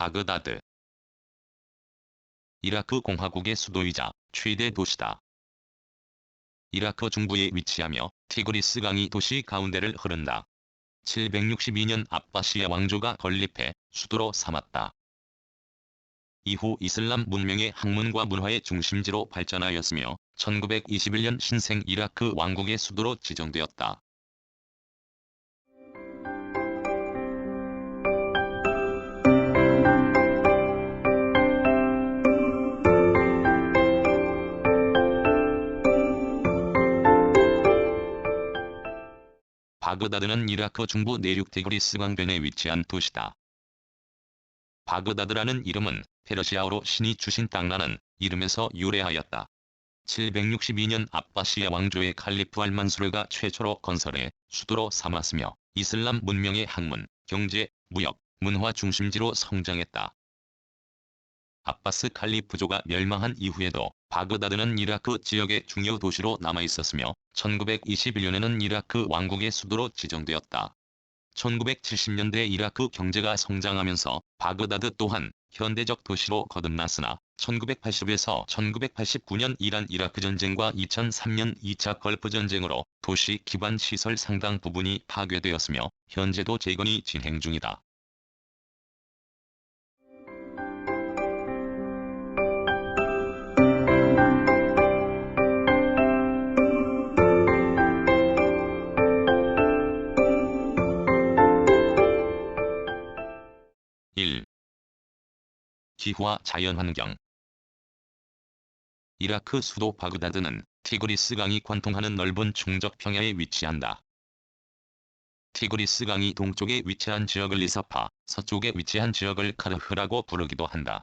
바그다드. 이라크 공화국의 수도이자 최대 도시다. 이라크 중부에 위치하며 티그리스 강이 도시 가운데를 흐른다. 762년 아바시아 왕조가 건립해 수도로 삼았다. 이후 이슬람 문명의 학문과 문화의 중심지로 발전하였으며 1921년 신생 이라크 왕국의 수도로 지정되었다. 바그다드는 이라크 중부 내륙 티그리스 강변에 위치한 도시다. 바그다드라는 이름은 페르시아어로 신이 주신 땅이라는 이름에서 유래하였다. 762년 아바시아 왕조의 칼리프 알만수르가 최초로 건설해 수도로 삼았으며 이슬람 문명의 학문, 경제, 무역, 문화 중심지로 성장했다. 아바스 칼리프조가 멸망한 이후에도 바그다드는 이라크 지역의 중요 도시로 남아있었으며 1921년에는 이라크 왕국의 수도로 지정되었다. 1970년대 이라크 경제가 성장하면서 바그다드 또한 현대적 도시로 거듭났으나 1980에서 1989년 이란-이라크 전쟁과 2003년 2차 걸프 전쟁으로 도시 기반 시설 상당 부분이 파괴되었으며 현재도 재건이 진행 중이다. 기후와 자연환경. 이라크 수도 바그다드는 티그리스 강이 관통하는 넓은 충적 평야에 위치한다. 티그리스 강이 동쪽에 위치한 지역을 리사파, 서쪽에 위치한 지역을 카르흐라고 부르기도 한다.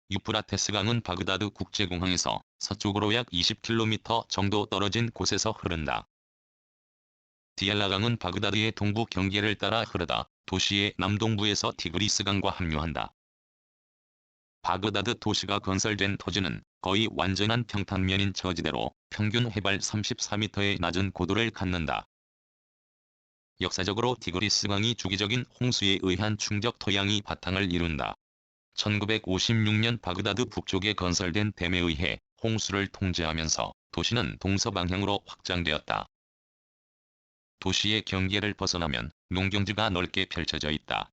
유프라테스 강은 바그다드 국제공항에서 서쪽으로 약 20km 정도 떨어진 곳에서 흐른다. 디알라 강은 바그다드의 동부 경계를 따라 흐르다 도시의 남동부에서 티그리스 강과 합류한다. 바그다드 도시가 건설된 토지는 거의 완전한 평탄면인 저지대로 평균 해발 34m의 낮은 고도를 갖는다. 역사적으로 티그리스 강이 주기적인 홍수에 의한 충적 토양이 바탕을 이룬다. 1956년 바그다드 북쪽에 건설된 댐에 의해 홍수를 통제하면서 도시는 동서방향으로 확장되었다. 도시의 경계를 벗어나면 농경지가 넓게 펼쳐져 있다.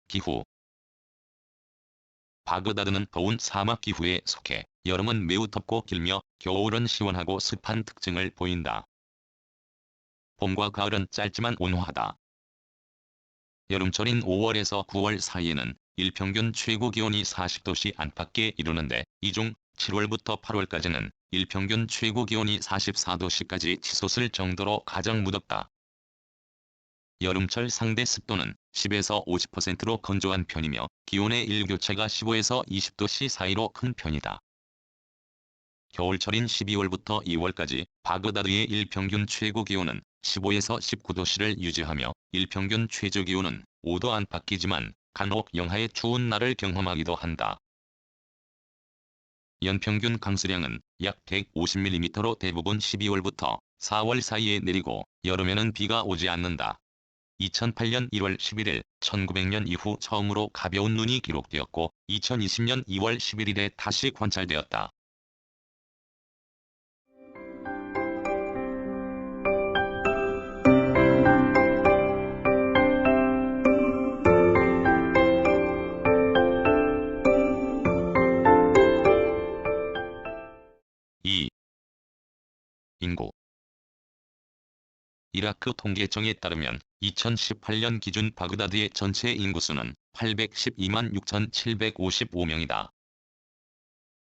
기후. 바그다드는 더운 사막 기후에 속해 여름은 매우 덥고 길며 겨울은 시원하고 습한 특징을 보인다. 봄과 가을은 짧지만 온화하다. 여름철인 5월에서 9월 사이에는 일평균 최고 기온이 40도씨 안팎에 이르는데 이 중 7월부터 8월까지는 일평균 최고 기온이 44도씨까지 치솟을 정도로 가장 무덥다. 여름철 상대 습도는 10에서 50%로 건조한 편이며 기온의 일교차가 15에서 20도씨 사이로 큰 편이다. 겨울철인 12월부터 2월까지 바그다드의 일평균 최고 기온은 15에서 19도씨를 유지하며 일평균 최저 기온은 5도 안팎이지만 간혹 영하의 추운 날을 경험하기도 한다. 연평균 강수량은 약 150mm로 대부분 12월부터 4월 사이에 내리고 여름에는 비가 오지 않는다. 2008년 1월 11일, 1900년 이후 처음으로 가벼운 눈이 기록되었고 2020년 2월 11일에 다시 관찰되었다. 인구. 이라크 통계청에 따르면 2018년 기준 바그다드의 전체 인구수는 812만 6,755명이다.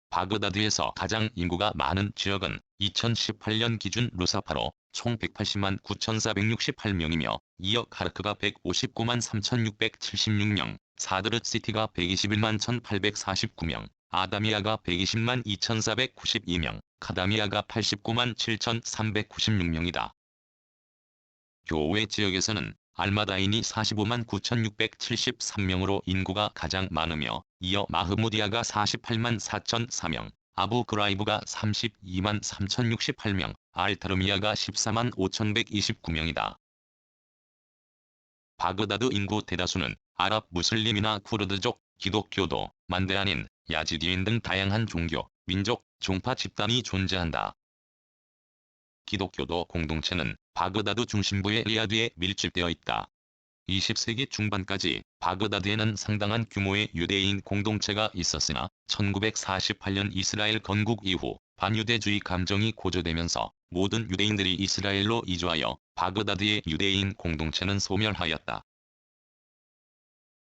바그다드에서 가장 인구가 많은 지역은 2018년 기준 루사파로 총 180만 9,468명이며 이어 카르크가 159만 3,676명, 사드르시티가 121만 1,849명, 아다미아가 120만 2,492명, 카다미아가 89만 7,396명이다. 교외 지역에서는 알마다인이 45만 9,673명으로 인구가 가장 많으며 이어 마흐무디아가 48만 4,004명, 아부 그라이브가 32만 3,068명, 알타르미아가 14만 5,129명이다. 바그다드 인구 대다수는 아랍 무슬림이나 쿠르드족, 기독교도, 만대한인, 야지디인 등 다양한 종교, 민족, 종파 집단이 존재한다. 기독교도 공동체는 바그다드 중심부의 리야드에 밀집되어 있다. 20세기 중반까지 바그다드에는 상당한 규모의 유대인 공동체가 있었으나 1948년 이스라엘 건국 이후 반유대주의 감정이 고조되면서 모든 유대인들이 이스라엘로 이주하여 바그다드의 유대인 공동체는 소멸하였다.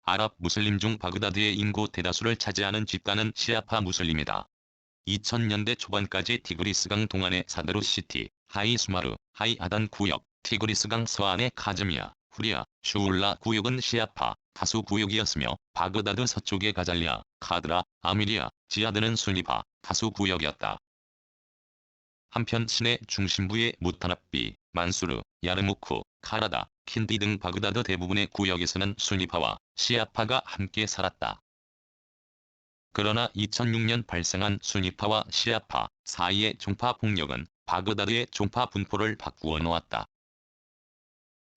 아랍 무슬림 중 바그다드의 인구 대다수를 차지하는 집단은 시아파 무슬림이다. 2000년대 초반까지 티그리스강 동안의 사드루시티, 하이 수마르, 하이 아단 구역, 티그리스강 서안의 카즈미아, 후리아, 슈울라 구역은 시아파, 다수 구역이었으며 바그다드 서쪽의 가잘리아, 카드라, 아미리아, 지하드는 순니파, 다수 구역이었다. 한편 시내 중심부의 무타나비, 만수르, 야르무크, 카라다, 킨디 등 바그다드 대부분의 구역에서는 순니파와 시아파가 함께 살았다. 그러나 2006년 발생한 순니파와 시아파 사이의 종파 폭력은 바그다드의 종파 분포를 바꾸어 놓았다.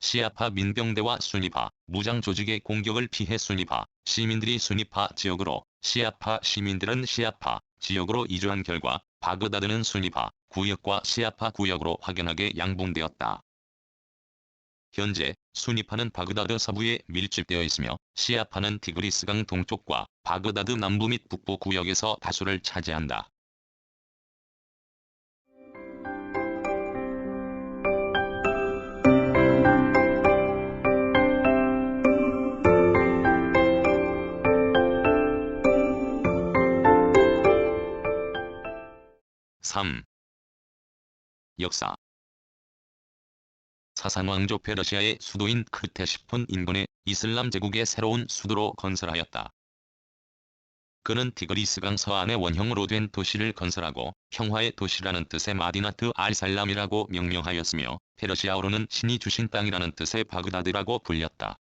시아파 민병대와 순니파 무장 조직의 공격을 피해 순니파 시민들이 순니파 지역으로, 시아파 시민들은 시아파 지역으로 이주한 결과 바그다드는 순니파 구역과 시아파 구역으로 확연하게 양분되었다. 현재 순니파는 바그다드 서부에 밀집되어 있으며 시아파는 티그리스강 동쪽과 바그다드 남부 및 북부 구역에서 다수를 차지한다. (3) 역사. 사산왕조 페르시아의 수도인 크테시폰 인근에 이슬람 제국의 새로운 수도로 건설하였다. 그는 티그리스강 서안의 원형으로 된 도시를 건설하고 평화의 도시라는 뜻의 마디나트 알살람이라고 명명하였으며 페르시아어로는 신이 주신 땅이라는 뜻의 바그다드라고 불렸다.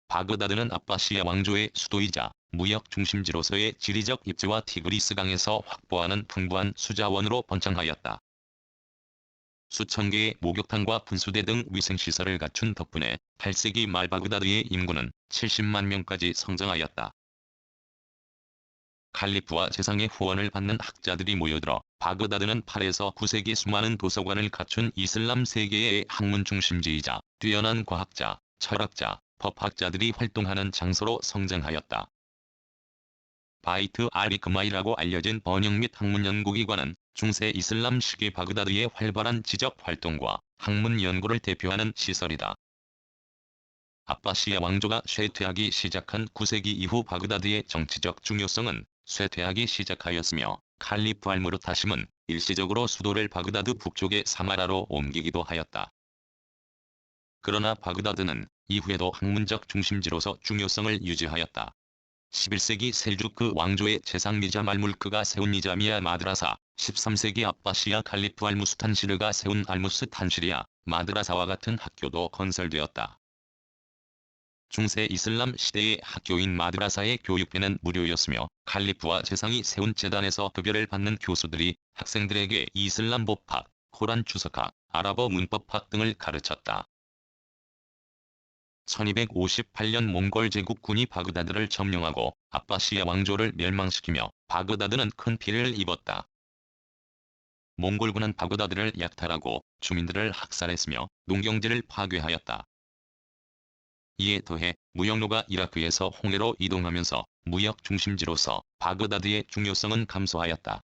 바그다드는 아바시아 왕조의 수도이자 무역 중심지로서의 지리적 입지와 티그리스강에서 확보하는 풍부한 수자원으로 번창하였다. 수천 개의 목욕탕과 분수대 등 위생시설을 갖춘 덕분에 8세기 말 바그다드의 인구는 70만 명까지 성장하였다. 칼리프와 재상의 후원을 받는 학자들이 모여들어 바그다드는 8에서 9세기 수많은 도서관을 갖춘 이슬람 세계의 학문 중심지이자 뛰어난 과학자, 철학자, 법학자들이 활동하는 장소로 성장하였다. 바이트 알리크마이라고 알려진 번역 및 학문 연구기관은 중세 이슬람 시기 바그다드의 활발한 지적 활동과 학문 연구를 대표하는 시설이다. 아바시아 왕조가 쇠퇴하기 시작한 9세기 이후 바그다드의 정치적 중요성은 쇠퇴하기 시작하였으며 칼리프 알무르타심은 일시적으로 수도를 바그다드 북쪽의 사마라로 옮기기도 하였다. 그러나 바그다드는 이후에도 학문적 중심지로서 중요성을 유지하였다. 11세기 셀주크 왕조의 재상 미자 말물크가 세운 니자미아 마드라사, 13세기 아바시아 칼리프 알무스탄시르가 세운 알무스탄시리아 마드라사와 같은 학교도 건설되었다. 중세 이슬람 시대의 학교인 마드라사의 교육비는 무료였으며 칼리프와 재상이 세운 재단에서 급여를 받는 교수들이 학생들에게 이슬람 법학, 코란 주석학, 아랍어 문법학 등을 가르쳤다. 1258년 몽골 제국군이 바그다드를 점령하고 아바시아 왕조를 멸망시키며 바그다드는 큰 피해를 입었다. 몽골군은 바그다드를 약탈하고 주민들을 학살했으며 농경지를 파괴하였다. 이에 더해 무역로가 이라크에서 홍해로 이동하면서 무역 중심지로서 바그다드의 중요성은 감소하였다.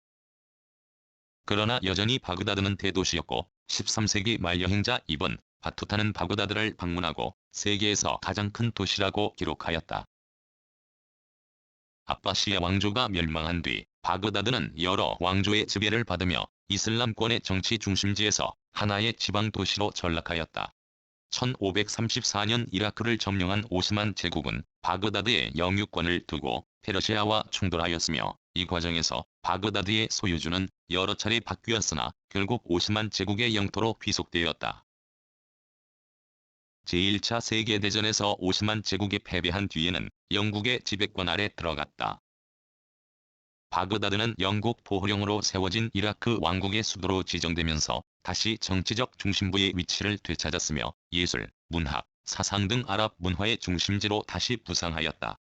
그러나 여전히 바그다드는 대도시였고 13세기 말 여행자 이븐 바투타는 바그다드를 방문하고 세계에서 가장 큰 도시라고 기록하였다. 아바시아 왕조가 멸망한 뒤 바그다드는 여러 왕조의 지배를 받으며 이슬람권의 정치 중심지에서 하나의 지방 도시로 전락하였다. 1534년 이라크를 점령한 오스만 제국은 바그다드에 영유권을 두고 페르시아와 충돌하였으며 이 과정에서 바그다드의 소유주는 여러 차례 바뀌었으나 결국 오스만 제국의 영토로 귀속되었다. 제1차 세계대전에서 오스만 제국에 패배한 뒤에는 영국의 지배권 아래 들어갔다. 바그다드는 영국 보호령으로 세워진 이라크 왕국의 수도로 지정되면서 다시 정치적 중심부의 위치를 되찾았으며 예술, 문학, 사상 등 아랍 문화의 중심지로 다시 부상하였다.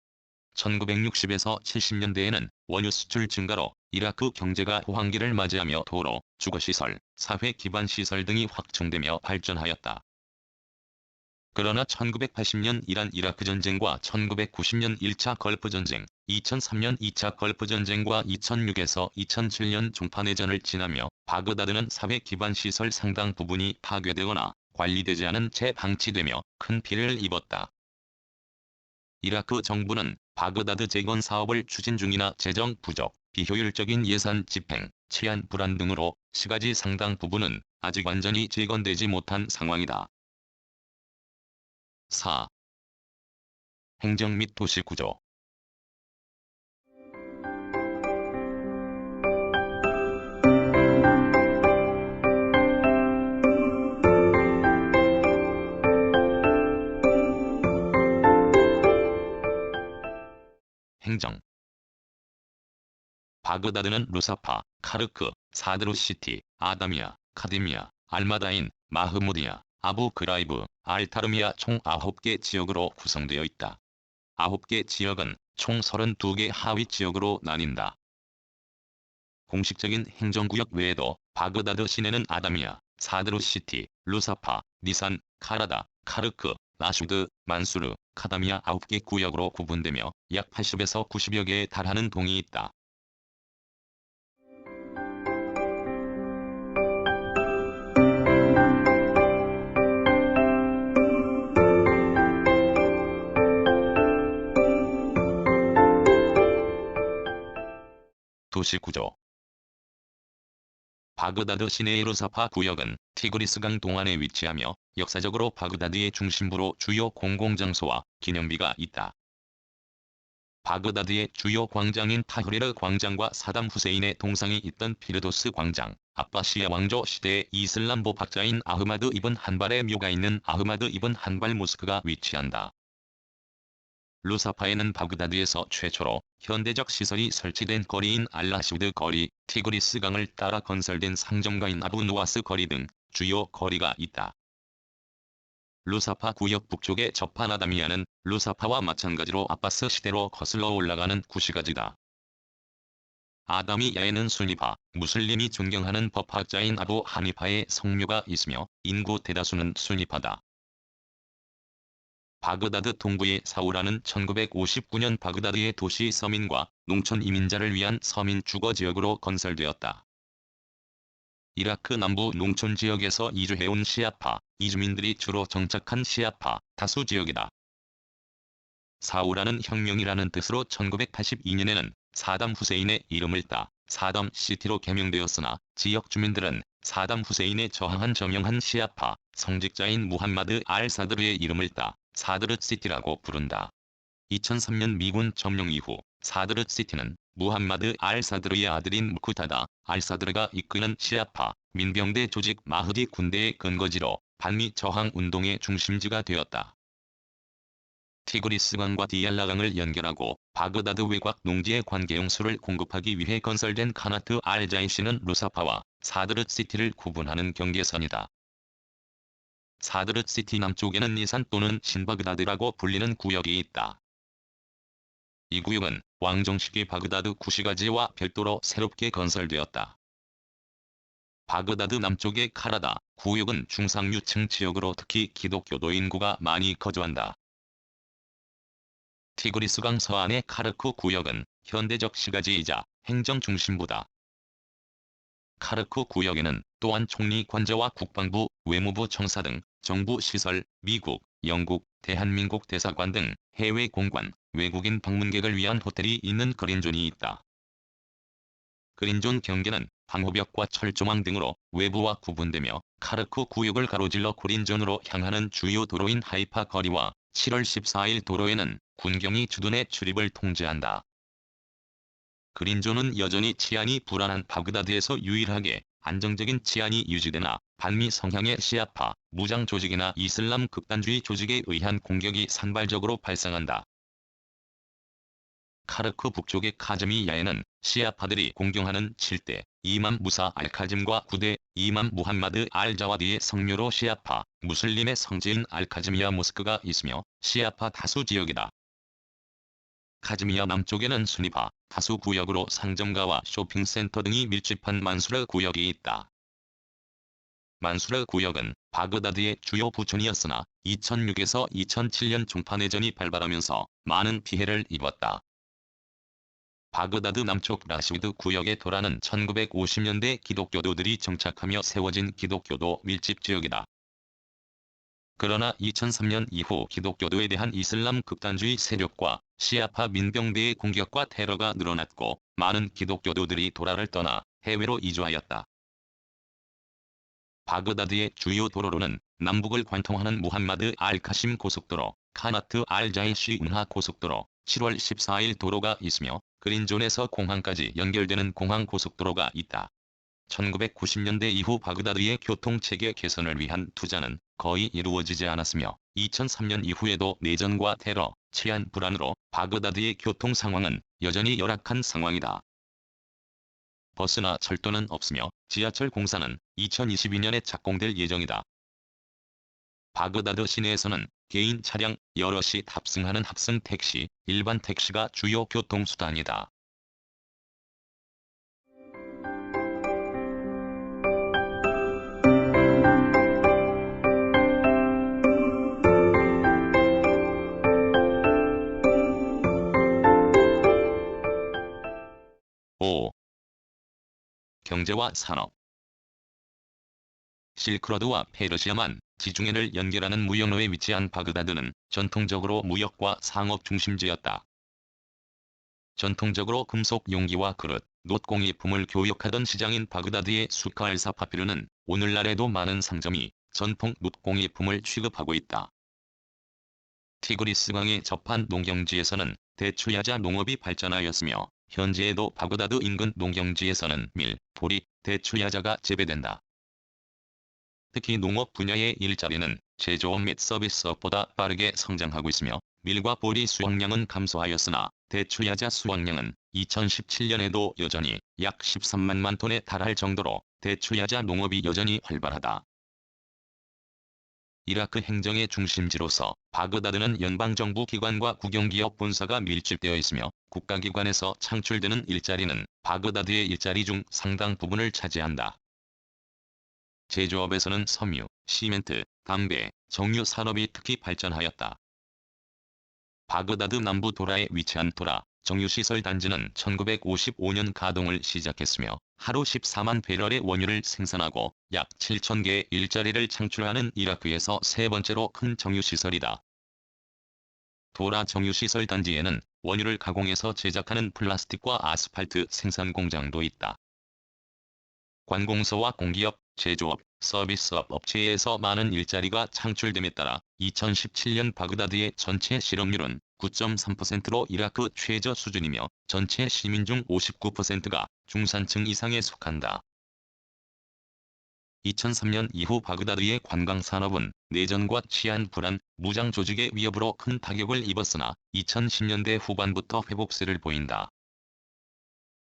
1960에서 70년대에는 원유 수출 증가로 이라크 경제가 호황기를 맞이하며 도로, 주거시설, 사회 기반 시설 등이 확충되며 발전하였다. 그러나 1980년 이란-이라크 전쟁과 1990년 1차 걸프전쟁, 2003년 2차 걸프전쟁과 2006에서 2007년 종파내전을 지나며 바그다드는 사회 기반 시설 상당 부분이 파괴되거나 관리되지 않은 채 방치되며 큰 피해를 입었다. 이라크 정부는 바그다드 재건 사업을 추진 중이나 재정 부족, 비효율적인 예산 집행, 치안 불안 등으로 시가지 상당 부분은 아직 완전히 재건되지 못한 상황이다. 4. 행정 및 도시 구조. 행정. 바그다드는 루사파, 카르크, 사드루시티, 아다미아, 카디미아, 알마다인, 마흐무디아, 아부 그라이브, 알타르미아 총 9개 지역으로 구성되어 있다. 9개 지역은 총 32개 하위 지역으로 나뉜다. 공식적인 행정구역 외에도 바그다드 시내는 아다미아, 사드루시티, 루사파, 니산, 카라다, 카르크, 라슈드, 만수르, 카다미아 9개 구역으로 구분되며 약 80에서 90여 개에 달하는 동이 있다. 도시구조. 바그다드 시내의 루사파 구역은 티그리스강 동안에 위치하며 역사적으로 바그다드의 중심부로 주요 공공장소와 기념비가 있다. 바그다드의 주요 광장인 타흐리르 광장과 사담 후세인의 동상이 있던 피르도스 광장, 아바시아 왕조 시대의 이슬람 법학자인 아흐마드 이븐 한발의 묘가 있는 아흐마드 이븐 한발 모스크가 위치한다. 루사파에는 바그다드에서 최초로 현대적 시설이 설치된 거리인 알라슈드 거리, 티그리스강을 따라 건설된 상점가인 아부 누와스 거리 등 주요 거리가 있다. 루사파 구역 북쪽의 저판 아다미아는 루사파와 마찬가지로 아바스 시대로 거슬러 올라가는 구시가지다. 아다미아에는 순니파, 무슬림이 존경하는 법학자인 아부 하니파의 성묘가 있으며 인구 대다수는 순니파다. 바그다드 동부의 사우라는 1959년 바그다드의 도시 서민과 농촌 이민자를 위한 서민 주거지역으로 건설되었다. 이라크 남부 농촌 지역에서 이주해온 시아파, 이주민들이 주로 정착한 시아파, 다수 지역이다. 사우라는 혁명이라는 뜻으로 1982년에는 사담 후세인의 이름을 따 사담 시티로 개명되었으나 지역 주민들은 사담 후세인에 저항한 저명한 시아파, 성직자인 무함마드 알-사드르의 이름을 따 사드르 시티라고 부른다. 2003년 미군 점령 이후 사드르 시티는 무함마드 알-사드르의 아들인 무쿠타다 알-사드르가 이끄는 시아파 민병대 조직 마흐디 군대의 근거지로 반미 저항 운동의 중심지가 되었다. 티그리스강과 디얄라강을 연결하고 바그다드 외곽 농지의 관계용수를 공급하기 위해 건설된 카나트 알-자이시는 루사파와 사드르 시티를 구분하는 경계선이다. 사드르 시티 남쪽에는 니산 또는 신바그다드라고 불리는 구역이 있다. 이 구역은 왕정시기 바그다드 구시가지와 별도로 새롭게 건설되었다. 바그다드 남쪽의 카라다 구역은 중상류층 지역으로 특히 기독교도 인구가 많이 거주한다. 티그리스강 서안의 카르쿠 구역은 현대적 시가지이자 행정 중심부다. 카르쿠 구역에는 또한 총리 관저와 국방부, 외무부 청사 등 정부 시설, 미국, 영국, 대한민국 대사관 등 해외 공관, 외국인 방문객을 위한 호텔이 있는 그린존이 있다. 그린존 경계는 방호벽과 철조망 등으로 외부와 구분되며 카르쿠 구역을 가로질러 그린존으로 향하는 주요 도로인 하이파 거리와 7월 14일 도로에는 군경이 주둔해 출입을 통제한다. 그린존은 여전히 치안이 불안한 바그다드에서 유일하게 안정적인 치안이 유지되나 반미 성향의 시아파, 무장 조직이나 이슬람 극단주의 조직에 의한 공격이 산발적으로 발생한다. 카르크 북쪽의 카즈미야에는 시아파들이 공경하는 7대 이맘 무사 알카즘과 9대 이맘 무함마드 알자와디의 성묘로 시아파, 무슬림의 성지인 알카즈미야 모스크가 있으며 시아파 다수 지역이다. 카즈미야 남쪽에는 수니파, 다수 구역으로 상점가와 쇼핑센터 등이 밀집한 만수르 구역이 있다. 만수르 구역은 바그다드의 주요 부촌이었으나 2006에서 2007년 종파 내전이 발발하면서 많은 피해를 입었다. 바그다드 남쪽 라시드 구역의 도라는 1950년대 기독교도들이 정착하며 세워진 기독교도 밀집지역이다. 그러나 2003년 이후 기독교도에 대한 이슬람 극단주의 세력과 시아파 민병대의 공격과 테러가 늘어났고 많은 기독교도들이 도라를 떠나 해외로 이주하였다. 바그다드의 주요 도로로는 남북을 관통하는 무함마드 알카심 고속도로, 카나트 알자이시 운하 고속도로, 7월 14일 도로가 있으며 그린존에서 공항까지 연결되는 공항고속도로가 있다. 1990년대 이후 바그다드의 교통체계 개선을 위한 투자는 거의 이루어지지 않았으며 2003년 이후에도 내전과 테러, 치안 불안으로 바그다드의 교통 상황은 여전히 열악한 상황이다. 버스나 철도는 없으며 지하철 공사는 2022년에 착공될 예정이다. 바그다드 시내에서는 개인 차량, 여럿이 탑승하는 합승 택시, 일반 택시가 주요 교통수단이다. 오. 경제와 산업. 실크로드와 페르시아만, 지중해를 연결하는 무역로에 위치한 바그다드는 전통적으로 무역과 상업 중심지였다. 전통적으로 금속 용기와 그릇, 놋공예품을 교역하던 시장인 바그다드의 수카 알사파피르는 오늘날에도 많은 상점이 전통 놋공예품을 취급하고 있다. 티그리스강에 접한 농경지에서는 대추야자 농업이 발전하였으며 현재에도 바그다드 인근 농경지에서는 밀, 보리, 대추야자가 재배된다. 특히 농업 분야의 일자리는 제조업 및 서비스업보다 빠르게 성장하고 있으며 밀과 보리 수확량은 감소하였으나 대추야자 수확량은 2017년에도 여전히 약 13만 톤에 달할 정도로 대추야자 농업이 여전히 활발하다. 이라크 행정의 중심지로서 바그다드는 연방정부 기관과 국영기업 본사가 밀집되어 있으며 국가기관에서 창출되는 일자리는 바그다드의 일자리 중 상당 부분을 차지한다. 제조업에서는 섬유, 시멘트, 담배, 정유 산업이 특히 발전하였다. 바그다드 남부 도라에 위치한 도라 정유시설 단지는 1955년 가동을 시작했으며 하루 14만 배럴의 원유를 생산하고 약 7,000개의 일자리를 창출하는 이라크에서 세 번째로 큰 정유시설이다. 도라 정유시설 단지에는 원유를 가공해서 제작하는 플라스틱과 아스팔트 생산 공장도 있다. 관공서와 공기업, 제조업, 서비스업 업체에서 많은 일자리가 창출됨에 따라 2017년 바그다드의 전체 실업률은 9.3%로 이라크 최저 수준이며 전체 시민 중 59%가 중산층 이상에 속한다. 2003년 이후 바그다드의 관광산업은 내전과 치안 불안, 무장 조직의 위협으로 큰 타격을 입었으나 2010년대 후반부터 회복세를 보인다.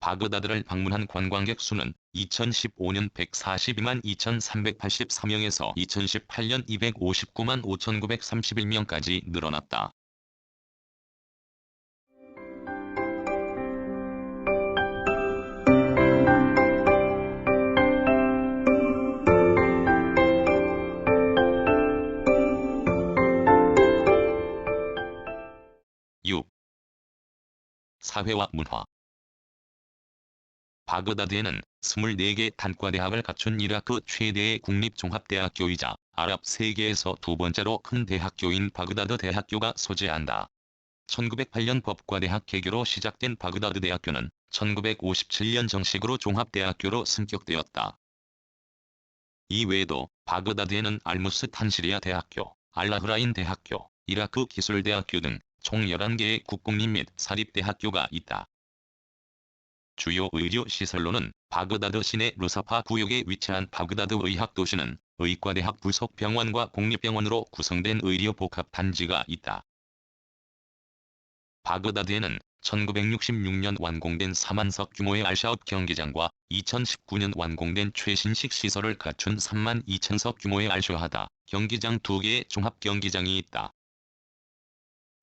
바그다드를 방문한 관광객 수는 2015년 142만 2,384명에서 2018년 259만 5,931명까지 늘어났다. 사회와 문화. 바그다드에는 24개 단과대학을 갖춘 이라크 최대의 국립종합대학교이자 아랍 세계에서 두 번째로 큰 대학교인 바그다드 대학교가 소재한다. 1908년 법과대학 개교로 시작된 바그다드 대학교는 1957년 정식으로 종합대학교로 승격되었다. 이 외에도 바그다드에는 알무스 탄시리아 대학교, 알라흐라인 대학교, 이라크 기술대학교 등 총 11개의 국공립 및 사립대학교가 있다. 주요 의료 시설로는 바그다드 시내 루사파 구역에 위치한 바그다드 의학도시는 의과대학 부속 병원과 공립병원으로 구성된 의료 복합 단지가 있다. 바그다드에는 1966년 완공된 4만석 규모의 알샤웃 경기장과 2019년 완공된 최신식 시설을 갖춘 3만 2천석 규모의 알쇼하다 경기장 2개의 종합 경기장이 있다.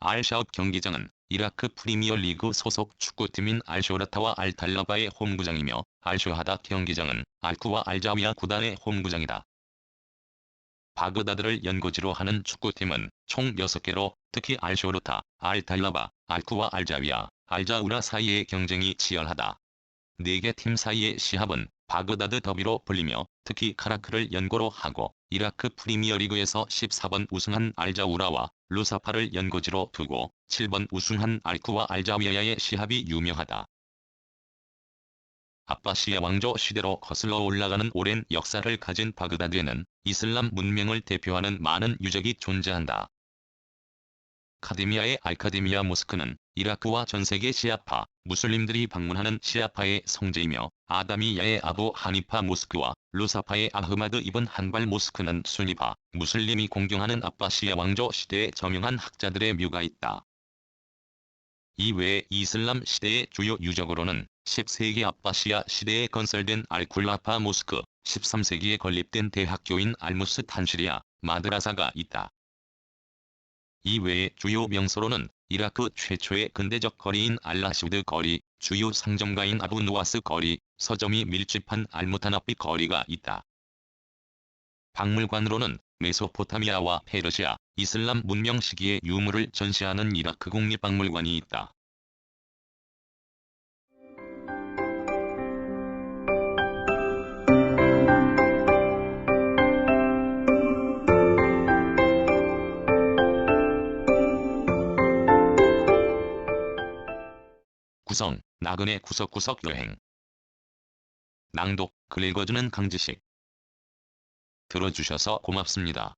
알샤웃 경기장은 이라크 프리미어리그 소속 축구팀인 알쇼라타와 알탈라바의 홈구장이며 알쇼하다 경기장은 알쿠와 알자위아 구단의 홈구장이다. 바그다드를 연고지로 하는 축구팀은 총 6개로 특히 알쇼르타, 알탈라바, 알쿠와 알자위아, 알자우라 사이의 경쟁이 치열하다. 4개 팀 사이의 시합은 바그다드 더비로 불리며 특히 카라크를 연고로 하고 이라크 프리미어리그에서 14번 우승한 알자우라와 루사파를 연고지로 두고 7번 우승한 알쿠와 알자위아의 시합이 유명하다. 아바시아 왕조 시대로 거슬러 올라가는 오랜 역사를 가진 바그다드에는 이슬람 문명을 대표하는 많은 유적이 존재한다. 카데미아의 알카데미아 모스크는 이라크와 전세계 시아파, 무슬림들이 방문하는 시아파의 성지이며 아다미야의 아부 하니파 모스크와 루사파의 아흐마드 이븐 한발 모스크는 순니파, 무슬림이 공경하는 아바시아 왕조 시대에 저명한 학자들의 묘가 있다. 이외에 이슬람 시대의 주요 유적으로는 10세기 아바시아 시대에 건설된 알쿨라파 모스크, 13세기에 건립된 대학교인 알무스 탄시리아, 마드라사가 있다. 이외에 주요 명소로는 이라크 최초의 근대적 거리인 알라슈드 거리, 주요 상점가인 아부 누와스 거리, 서점이 밀집한 알무타나비 거리가 있다. 박물관으로는 메소포타미아와 페르시아, 이슬람 문명 시기의 유물을 전시하는 이라크 국립박물관이 있다. 구성, 나그네 구석구석 여행. 낭독, 글 읽어주는 강지식. 들어주셔서 고맙습니다.